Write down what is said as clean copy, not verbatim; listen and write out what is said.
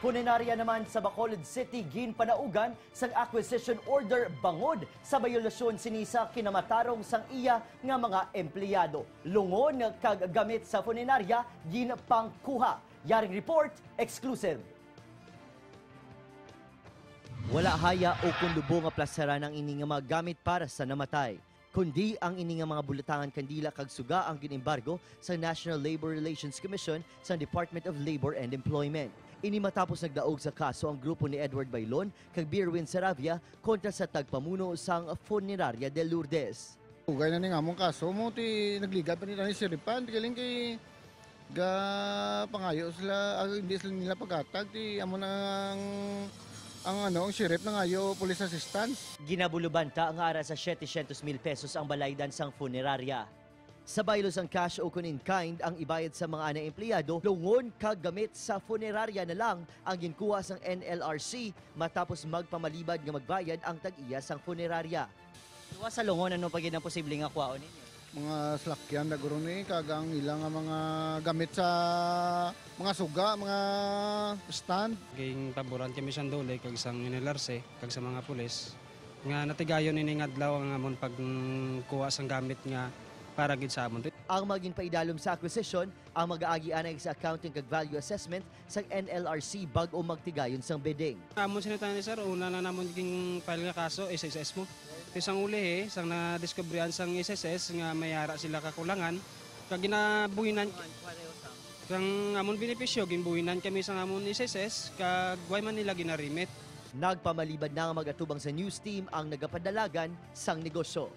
Funeraria naman sa Bacolod City ginpanaugan sang acquisition order bangod sa bayolasyon sinisa kinamatarong sang iya nga mga empleyado. Lungon kag gamit sa funeraria ginpangkuha. Yaring report exclusive. Wala haya o kundubo nga plasaran ang ini nga mga gamit para sa namatay, kundi ang ini nga mga bulatangan kandila kag suga ang ginembargo sa National Labor Relations Commission sa Department of Labor and Employment. Ini matapos nagdaog sa kaso ang grupo ni Edward Bailon kag Birwin Saravia kontra sa tagpamuno sang Funeraria de Lourdes. Ugay na ni nga mong kaso mo ti nagligat pa nila ni Siripan galing kay ga pangayo sila hindi sila nila pagkatag ti amo nang ang sheriff na ngayo police assistance. Ginabulubanta ang ara sa 700,000 pesos ang balaydan sang funeraria. Sa baylos ang cash o kun in kind ang ibayad sa mga anay empleyado, lungon kag gamit sa funeraria na lang ang ginkuha sang NLRC matapos magpamalibad nga magbayad ang tag-iya sang funeraria. Duwa sa lungon ano pagid ang posible nga kuhaon ninyo? Mga slakyan na guro ni kagang ilang nga mga gamit sa mga suga, mga stand. Ging paboran kami sa dole kag isang NLRC kag sa mga pulis nga natigayon ini nga adlaw nga amon pagkuha sang gamit nga para gid sa amon. Ang maging paidalom sa acquisition ang mag-aagi-anay sa accounting kag value assessment sa NLRC bag-o magtigayon sang bidding. Amon sinita ni sir una na namon ging file nga kaso SSS mo. Isang uli sang na-discoveryan sang SSS nga mayara sila kakulangan kag ginabuhinan kang amon benepisyo ginbuhinan kami sa amon SSS kag way man nila ginarimit. Nagpamalibad na nga mag-atubang sa news team ang nagapadalagan sang negosyo.